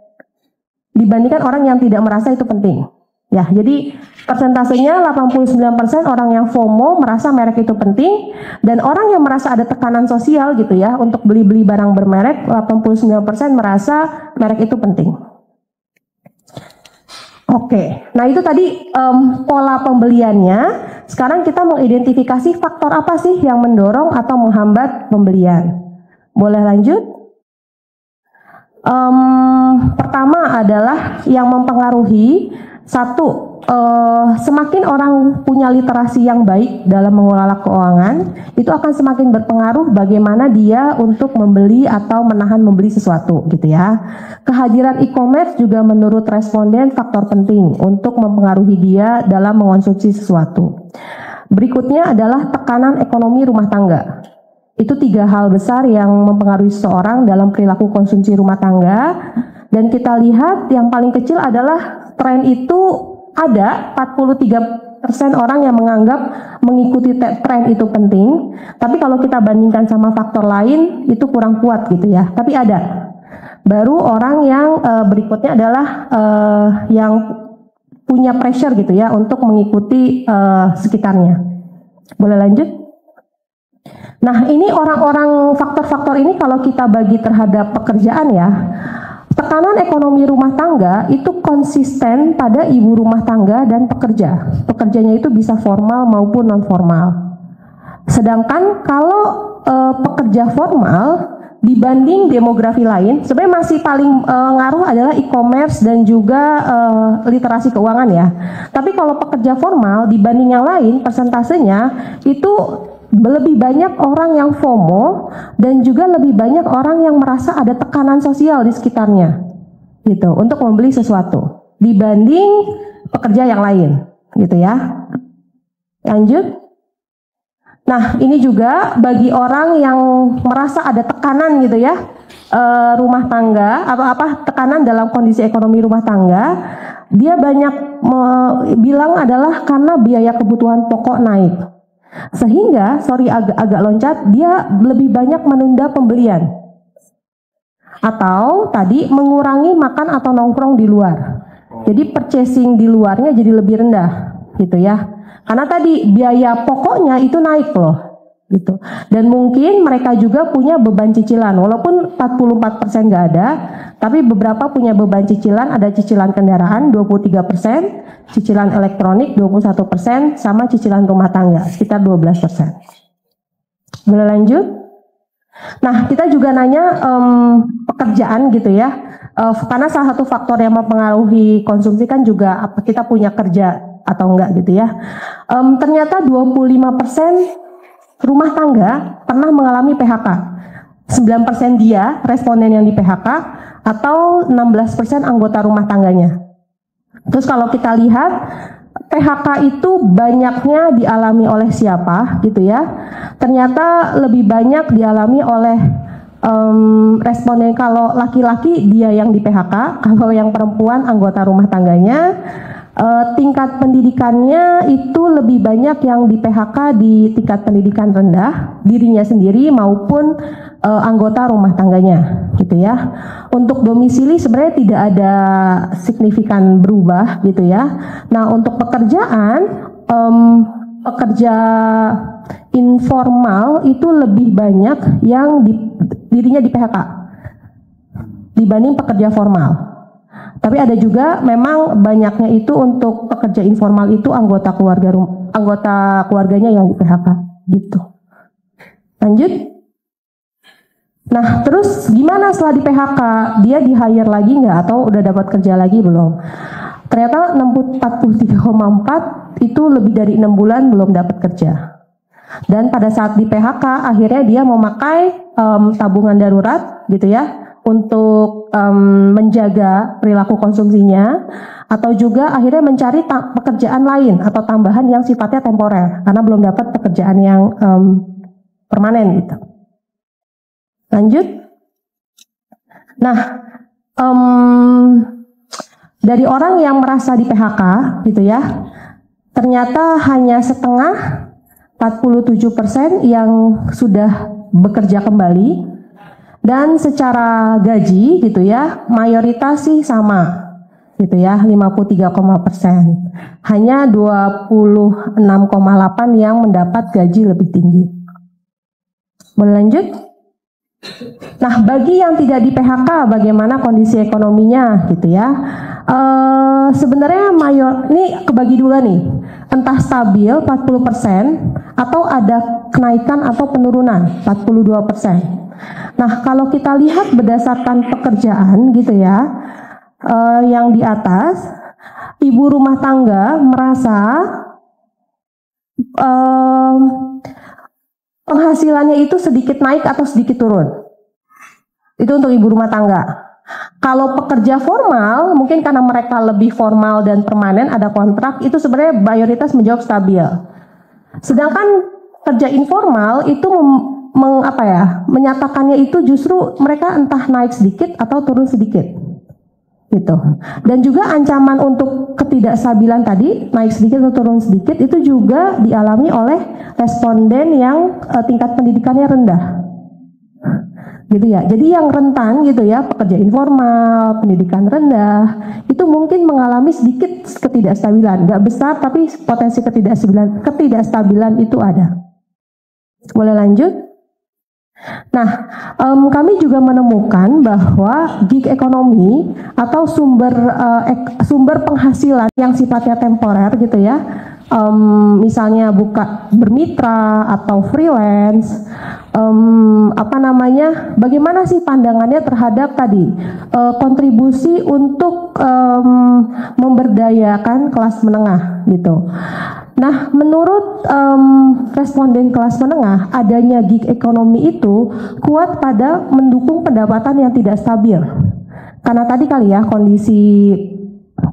dibandingkan orang yang tidak merasa itu penting. Ya, jadi persentasenya 89% orang yang FOMO merasa merek itu penting, dan orang yang merasa ada tekanan sosial gitu ya untuk beli-beli barang bermerek, 89% merasa merek itu penting. Oke, nah itu tadi pola pembeliannya. Sekarang kita mengidentifikasi faktor apa sih yang mendorong atau menghambat pembelian. Boleh lanjut? Pertama adalah yang mempengaruhi, satu, semakin orang punya literasi yang baik dalam mengelola keuangan, itu akan semakin berpengaruh bagaimana dia untuk membeli atau menahan membeli sesuatu gitu ya. Kehadiran e-commerce juga menurut responden faktor penting untuk mempengaruhi dia dalam mengonsumsi sesuatu. Berikutnya adalah tekanan ekonomi rumah tangga. Itu 3 hal besar yang mempengaruhi seseorang dalam perilaku konsumsi rumah tangga. Dan kita lihat yang paling kecil adalah tren itu ada 43% orang yang menganggap mengikuti tren itu penting. Tapi kalau kita bandingkan sama faktor lain itu kurang kuat gitu ya. Tapi ada. Baru orang yang berikutnya adalah yang punya pressure gitu ya untuk mengikuti sekitarnya. Boleh lanjut? Nah, ini orang-orang faktor-faktor ini kalau kita bagi terhadap pekerjaan ya. Tekanan ekonomi rumah tangga itu konsisten pada ibu rumah tangga dan pekerja. Pekerjanya itu bisa formal maupun non formal. Sedangkan kalau pekerja formal dibanding demografi lain, sebenarnya masih paling ngaruh adalah e-commerce dan juga literasi keuangan ya. Tapi kalau pekerja formal dibanding yang lain, persentasenya itu lebih banyak orang yang FOMO dan juga lebih banyak orang yang merasa ada tekanan sosial di sekitarnya gitu untuk membeli sesuatu dibanding pekerja yang lain gitu ya. Lanjut. Nah, ini juga bagi orang yang merasa ada tekanan gitu ya, rumah tangga apa tekanan dalam kondisi ekonomi rumah tangga, dia banyak bilang adalah karena biaya kebutuhan pokok naik. Sehingga, agak loncat, dia lebih banyak menunda pembelian. Atau tadi mengurangi makan atau nongkrong di luar. Jadi purchasing di luarnya jadi lebih rendah gitu ya. Karena tadi biaya pokoknya itu naik loh. gitu. Dan mungkin mereka juga punya beban cicilan, walaupun 44% nggak ada, tapi beberapa punya beban cicilan, ada cicilan kendaraan 23%, cicilan elektronik 21%, sama cicilan rumah tangga sekitar 12%. Boleh lanjut? Nah, kita juga nanya pekerjaan gitu ya, karena salah satu faktor yang mempengaruhi konsumsi kan juga apa kita punya kerja atau enggak gitu ya. Ternyata 25% rumah tangga pernah mengalami PHK. 9% dia, responden yang di PHK, atau 16% anggota rumah tangganya. Terus kalau kita lihat, PHK itu banyaknya dialami oleh siapa gitu ya. Ternyata lebih banyak dialami oleh responden. Kalau laki-laki dia yang di PHK, kalau yang perempuan anggota rumah tangganya. Tingkat pendidikannya itu lebih banyak yang di PHK di tingkat pendidikan rendah, dirinya sendiri maupun anggota rumah tangganya gitu ya. Untuk domisili sebenarnya tidak ada signifikan berubah gitu ya. Nah, untuk pekerjaan, pekerja informal itu lebih banyak yang dirinya di PHK dibanding pekerja formal. Tapi ada juga memang banyaknya itu untuk pekerja informal itu anggota keluarganya yang di PHK gitu. Lanjut. Nah, terus gimana setelah di PHK? Dia di hire lagi nggak atau udah dapat kerja lagi belum? Ternyata 43,4 itu lebih dari 6 bulan belum dapat kerja. Dan pada saat di PHK akhirnya dia memakai tabungan darurat gitu ya, untuk menjaga perilaku konsumsinya, atau juga akhirnya mencari pekerjaan lain atau tambahan yang sifatnya temporer karena belum dapat pekerjaan yang permanen gitu. Lanjut. Nah, dari orang yang merasa di PHK gitu ya, ternyata hanya setengah, 47% yang sudah bekerja kembali. Dan secara gaji gitu ya, mayoritas sih sama gitu ya, 53,%. Hanya 26,8 yang mendapat gaji lebih tinggi. Boleh lanjut? Nah, bagi yang tidak di PHK, bagaimana kondisi ekonominya gitu ya? Sebenarnya ini kebagi dua nih, entah stabil 40% atau ada kenaikan atau penurunan 42%. Nah, kalau kita lihat berdasarkan pekerjaan gitu ya, yang di atas, ibu rumah tangga merasa penghasilannya itu sedikit naik atau sedikit turun. Itu untuk ibu rumah tangga. Kalau pekerja formal, mungkin karena mereka lebih formal dan permanen, ada kontrak, itu sebenarnya mayoritas menjawab stabil. Sedangkan kerja informal itu menyatakannya itu justru mereka entah naik sedikit atau turun sedikit gitu. Dan juga ancaman untuk ketidakstabilan tadi, naik sedikit atau turun sedikit, itu juga dialami oleh responden yang tingkat pendidikannya rendah gitu ya. Jadi yang rentan gitu ya, pekerja informal, pendidikan rendah, itu mungkin mengalami sedikit ketidakstabilan, nggak besar tapi potensi ketidakstabilan itu ada. Boleh lanjut? Nah, kami juga menemukan bahwa gig ekonomi atau sumber penghasilan yang sifatnya temporer gitu ya, misalnya bermitra atau freelance, bagaimana sih pandangannya terhadap tadi kontribusi untuk memberdayakan kelas menengah gitu. Nah, menurut responden kelas menengah, adanya gig ekonomi itu kuat pada mendukung pendapatan yang tidak stabil. Karena tadi kali ya,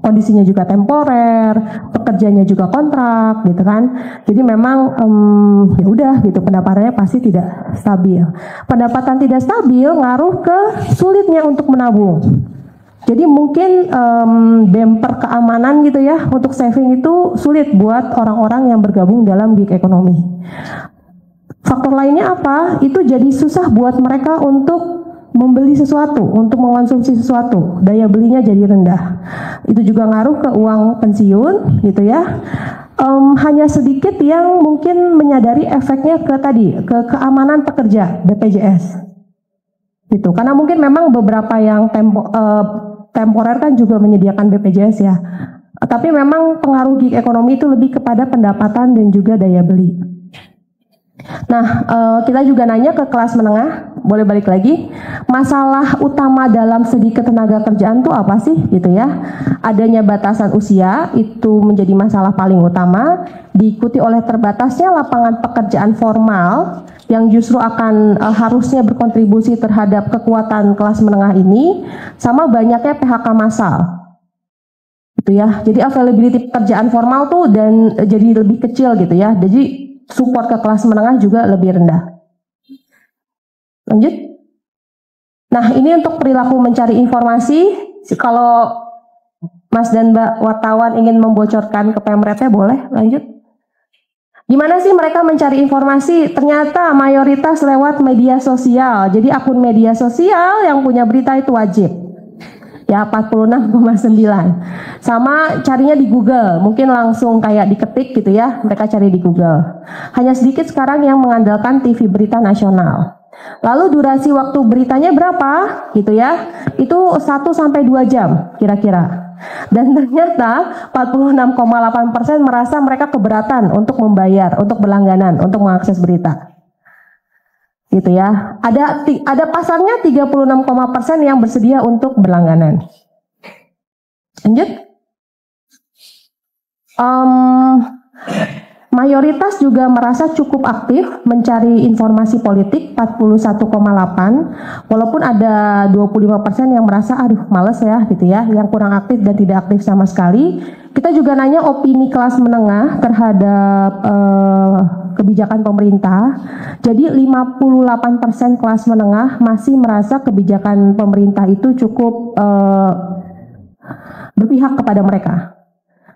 kondisinya juga temporer, pekerjanya juga kontrak gitu kan. Jadi memang ya udah gitu, pendapatannya pasti tidak stabil. Pendapatan tidak stabil ngaruh ke sulitnya untuk menabung. Jadi mungkin bumper keamanan gitu ya, untuk saving itu sulit buat orang-orang yang bergabung dalam gig ekonomi. Faktor lainnya apa? Itu jadi susah buat mereka untuk membeli sesuatu, untuk mengonsumsi sesuatu, daya belinya jadi rendah. Itu juga ngaruh ke uang pensiun gitu ya. hanya sedikit yang mungkin menyadari efeknya ke keamanan pekerja BPJS. Gitu. Karena mungkin memang beberapa yang temporer kan juga menyediakan BPJS ya. Tapi memang pengaruh gig ekonomi itu lebih kepada pendapatan dan juga daya beli. Nah, kita juga nanya ke kelas menengah, boleh balik lagi. Masalah utama dalam segi ketenaga kerjaan itu apa sih gitu ya? Adanya batasan usia itu menjadi masalah paling utama, diikuti oleh terbatasnya lapangan pekerjaan formal yang justru akan harusnya berkontribusi terhadap kekuatan kelas menengah ini, sama banyaknya PHK massal. Gitu ya. Jadi availability pekerjaan formal tuh dan jadi lebih kecil gitu ya. Jadi support ke kelas menengah juga lebih rendah. Lanjut. Nah, ini untuk perilaku mencari informasi. Kalau Mas dan Mbak wartawan ingin membocorkan ke Pemretnya boleh, lanjut. Gimana sih mereka mencari informasi? Ternyata mayoritas lewat media sosial. Jadi akun media sosial yang punya berita itu wajib. Ya 46,9. Sama carinya di Google, mungkin langsung kayak diketik gitu ya, mereka cari di Google. Hanya sedikit sekarang yang mengandalkan TV berita nasional. Lalu durasi waktu beritanya berapa gitu ya? Itu 1-2 jam kira-kira. Dan ternyata 46,8% merasa mereka keberatan untuk membayar, untuk berlangganan, untuk mengakses berita. Gitu ya. Ada pasarnya 36% yang bersedia untuk berlangganan. Lanjut. Mayoritas juga merasa cukup aktif mencari informasi politik 41,8, walaupun ada 25% yang merasa aduh males ya gitu ya, yang kurang aktif dan tidak aktif sama sekali. Kita juga nanya opini kelas menengah terhadap kebijakan pemerintah. Jadi 58% kelas menengah masih merasa kebijakan pemerintah itu cukup berpihak kepada mereka.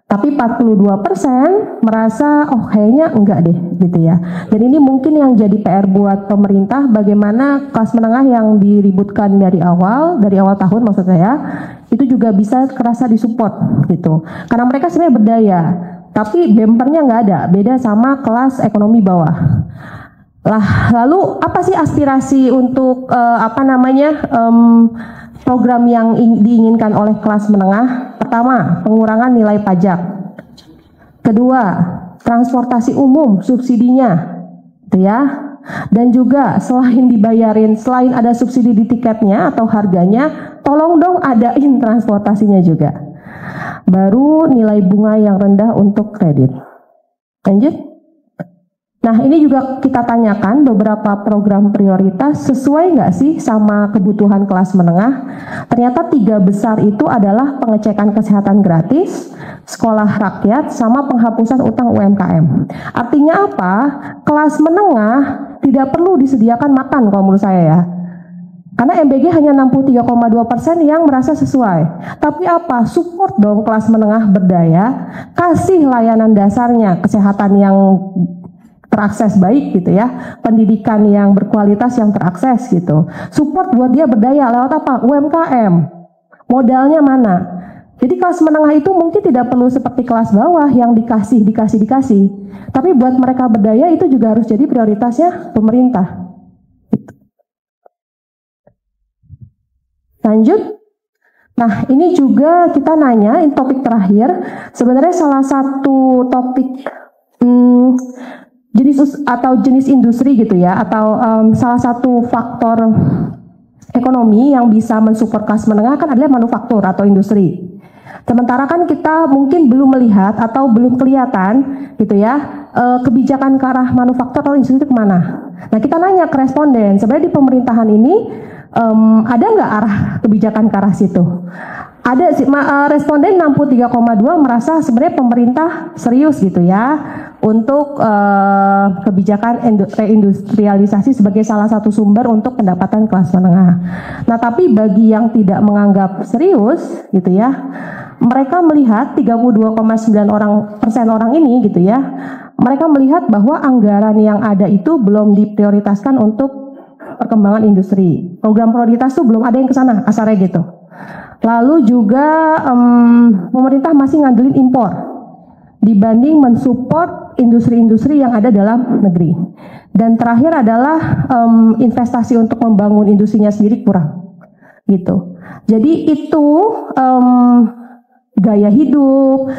Tapi 42% merasa oh kayaknya enggak deh gitu ya. Dan ini mungkin yang jadi PR buat pemerintah, bagaimana kelas menengah yang diributkan dari awal tahun maksud saya, itu juga bisa kerasa disupport gitu. Karena mereka sebenarnya berdaya, tapi bempernya nggak ada, beda sama kelas ekonomi bawah. Lalu apa sih aspirasi untuk program yang diinginkan oleh kelas menengah? Pertama, pengurangan nilai pajak. Kedua, transportasi umum subsidinya, gitu ya. Dan juga selain ada subsidi di tiketnya atau harganya, tolong dong adain transportasinya juga. Baru nilai bunga yang rendah untuk kredit. Lanjut. Nah, ini juga kita tanyakan beberapa program prioritas sesuai nggak sih sama kebutuhan kelas menengah. Ternyata 3 besar itu adalah pengecekan kesehatan gratis, sekolah rakyat, sama penghapusan utang UMKM. Artinya apa? Kelas menengah tidak perlu disediakan makan kalau menurut saya ya. Karena MBG hanya 63,2% yang merasa sesuai. Tapi apa? Support dong kelas menengah berdaya, kasih layanan dasarnya, kesehatan yang terakses baik gitu ya, pendidikan yang berkualitas yang terakses gitu. Support buat dia berdaya lewat apa? UMKM. Modalnya mana? Jadi kelas menengah itu mungkin tidak perlu seperti kelas bawah yang dikasih. Tapi buat mereka berdaya itu juga harus jadi prioritasnya pemerintah. Lanjut. Nah, ini juga kita nanya, ini topik terakhir. Sebenarnya salah satu topik jenis industri gitu ya, atau salah satu faktor ekonomi yang bisa mensupport kelas menengah kan adalah manufaktur atau industri. Sementara kan kita mungkin belum melihat atau belum kelihatan gitu ya kebijakan ke arah manufaktur atau industri itu kemana. Nah, kita nanya ke responden, sebenarnya di pemerintahan ini ada nggak arah kebijakan ke arah situ? Ada sih, responden 63,2 merasa sebenarnya pemerintah serius gitu ya untuk kebijakan reindustrialisasi sebagai salah satu sumber untuk pendapatan kelas menengah. Nah, tapi bagi yang tidak menganggap serius gitu ya, mereka melihat 32,9% orang ini gitu ya, mereka melihat bahwa anggaran yang ada itu belum diprioritaskan untuk perkembangan industri. Program prioritas itu belum ada yang ke sana, kasarnya gitu. Lalu juga pemerintah masih ngandelin impor. dibanding mensupport industri-industri yang ada dalam negeri. Dan terakhir adalah investasi untuk membangun industrinya sendiri kurang, gitu. Jadi itu gaya hidup,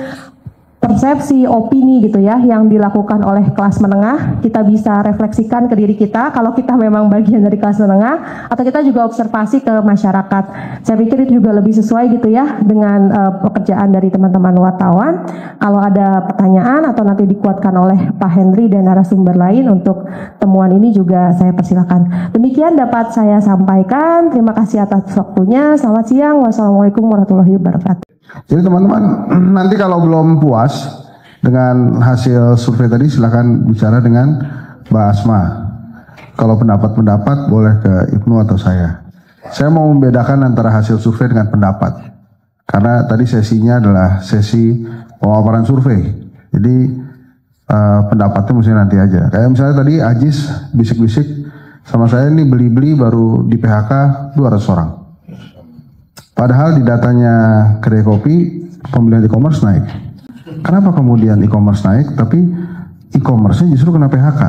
persepsi, opini gitu ya yang dilakukan oleh kelas menengah. Kita bisa refleksikan ke diri kita kalau kita memang bagian dari kelas menengah, atau kita juga observasi ke masyarakat. Saya pikir itu juga lebih sesuai gitu ya dengan pekerjaan dari teman-teman wartawan. Kalau ada pertanyaan atau nanti dikuatkan oleh Pak Henry dan narasumber lain untuk temuan ini juga saya persilakan. Demikian dapat saya sampaikan. Terima kasih atas waktunya. Selamat siang. Wassalamualaikum warahmatullahi wabarakatuh. Jadi teman-teman, nanti kalau belum puas dengan hasil survei tadi silahkan bicara dengan Mbak Asma. Kalau pendapat-pendapat boleh ke Ibnu atau saya. Saya mau membedakan antara hasil survei dengan pendapat. Karena tadi sesinya adalah sesi pemaparan survei. Jadi pendapatnya mesti nanti aja. Kayak misalnya tadi Ajis bisik-bisik sama saya, ini beli-beli baru di PHK 200 orang. Padahal di datanya Kedai Kopi pembelian e-commerce naik. Kenapa kemudian e-commerce naik tapi e-commerce-nya justru kena PHK?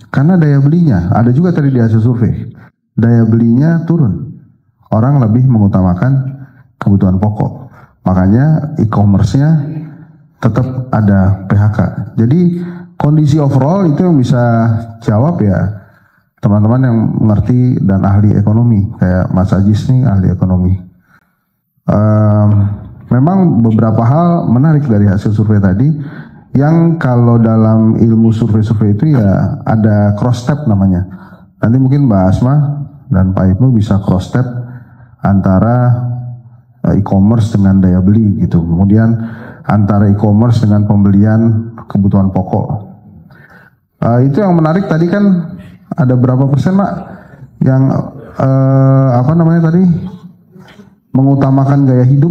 Karena daya belinya, ada juga tadi di hasil survei, daya belinya turun. Orang lebih mengutamakan kebutuhan pokok. Makanya e-commerce-nya tetap ada PHK. Jadi kondisi overall itu yang bisa jawab ya teman-teman yang mengerti dan ahli ekonomi, kayak Mas Ajis nih ahli ekonomi. Memang beberapa hal menarik dari hasil survei tadi, yang kalau dalam ilmu survei-survei itu ya ada cross step namanya. Nanti mungkin Mbak Asma dan Pak Ibnu bisa cross step antara e-commerce dengan daya beli gitu. Kemudian antara e-commerce dengan pembelian kebutuhan pokok. Itu yang menarik tadi kan. Ada berapa persen Mak yang apa namanya tadi mengutamakan gaya hidup,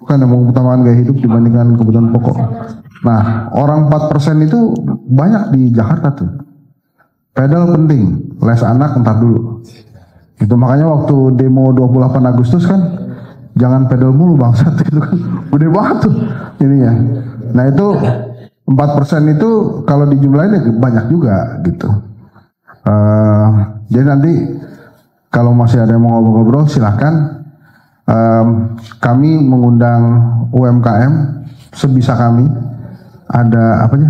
bukan yang mengutamakan gaya hidup dibandingkan kebutuhan pokok. Nah, orang 4% itu banyak di Jakarta tuh. Pedal penting, les anak ntar dulu. Itu makanya waktu demo 28 Agustus kan jangan pedal mulu bangsat, itu kan gede banget tuh ininya. Nah itu 4% itu kalau dijumlahin ya banyak juga gitu. Jadi nanti kalau masih ada yang mau ngobrol-ngobrol silahkan. Kami mengundang UMKM sebisa kami. Ada apa aja?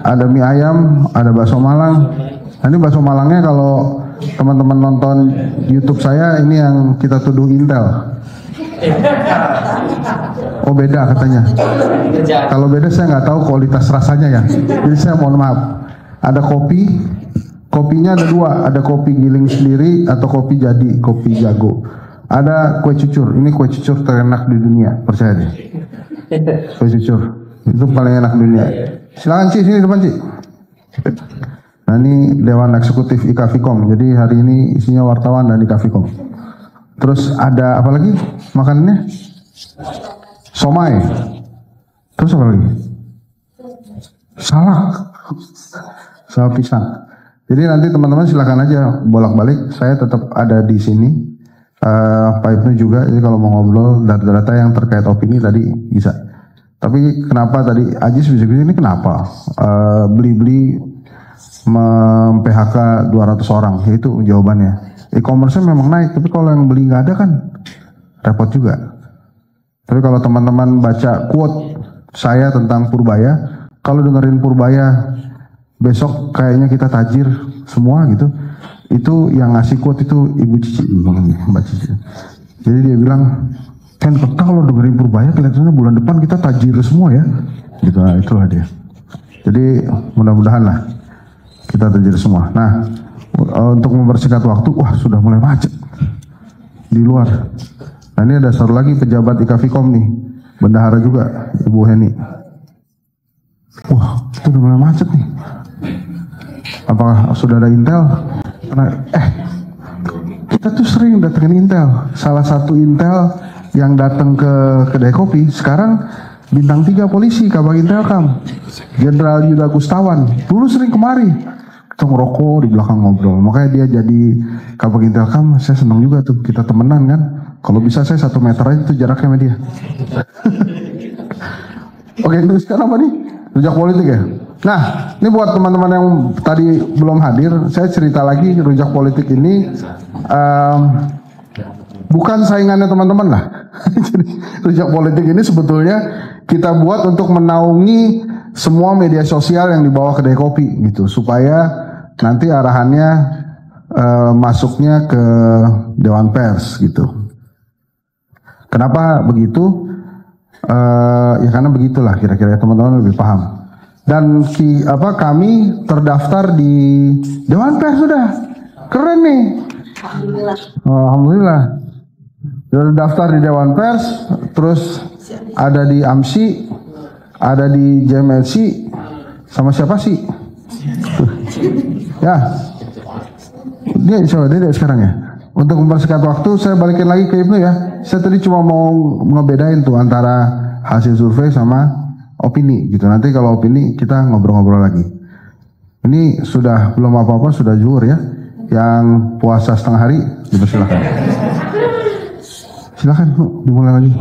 Ada mie ayam, ada bakso Malang. Nanti bakso Malangnya kalau teman-teman nonton YouTube saya ini yang kita tuduh Intel. Oh beda katanya. Kalau beda saya nggak tahu kualitas rasanya ya. Jadi saya mohon maaf. Ada kopinya ada dua. Ada kopi giling sendiri atau kopi jadi, kopi jago. Ada kue cucur. Ini kue cucur terenak di dunia, percaya deh. Kue cucur itu paling enak di dunia. Silakan Ci, sini depan Ci. Nah ini Dewan Eksekutif IKAVIKOM. Jadi hari ini isinya wartawan dan IKAVIKOM. Terus ada apa lagi makanannya? Somai. Terus apa lagi? Salak. Salak pisang. Jadi nanti teman-teman silakan aja bolak-balik. Saya tetap ada di sini. Pak Ibnu juga. Jadi kalau mau ngobrol data-data yang terkait opini tadi bisa. Tapi kenapa tadi Ajis bisa ini kenapa? Beli-beli mem-PHK 200 orang. Itu jawabannya. E-commerce-nya memang naik, tapi kalau yang beli nggak ada kan repot juga. Tapi kalau teman-teman baca quote saya tentang Purbaya, kalau dengerin Purbaya besok kayaknya kita tajir semua gitu. Itu yang ngasih quote itu Ibu Cici, Mbak Cici. Jadi dia bilang, kan kalau dengerin Purbaya kelihatannya bulan depan kita tajir semua ya. Gitu, nah, itulah dia. Jadi mudah-mudahan lah kita tajir semua. Nah, untuk mempersingkat waktu, wah sudah mulai macet di luar. Nah ini ada satu lagi pejabat IKAVIKOM nih, bendahara juga, Ibu Heni. Wah itu udah mulai macet nih. Apakah sudah ada Intel? Karena, kita tuh sering datengin Intel. Salah satu Intel yang datang ke Kedai Kopi sekarang bintang 3 polisi, Kabag Intelkam, Jenderal Yuda Gustawan. Dulu sering kemari. Kita ngerokok di belakang ngobrol, makanya dia jadi Kabag Intelkam. Saya senang juga tuh, kita temenan kan, Kalau bisa saya 1 meter aja itu jaraknya sama dia. Oke, sekarang apa nih? Rujak politik ya. Nah, ini buat teman-teman yang tadi belum hadir, saya cerita lagi rujak politik ini bukan saingannya teman-teman lah. Jadi rujak politik ini sebetulnya kita buat untuk menaungi semua media sosial yang dibawa kedai kopi gitu, supaya nanti arahannya masuknya ke Dewan Pers gitu. Kenapa begitu? Ya karena begitulah kira-kira teman-teman lebih paham. Dan kami terdaftar di Dewan Pers sudah. Keren nih. Alhamdulillah. Sudah daftar di Dewan Pers, terus ada di AMSI, ada di JMLC, sama siapa sih? Ya. Dia sekarang ya. Untuk mempersingkat waktu, saya balikin lagi ke Ibnu ya. Saya tadi cuma mau ngebedain tuh antara hasil survei sama opini gitu. Nanti kalau opini kita ngobrol-ngobrol lagi. Ini sudah belum apa-apa, sudah zuhur ya. Yang puasa setengah hari, dipersilakan. Silakan Bu, dimulai lagi.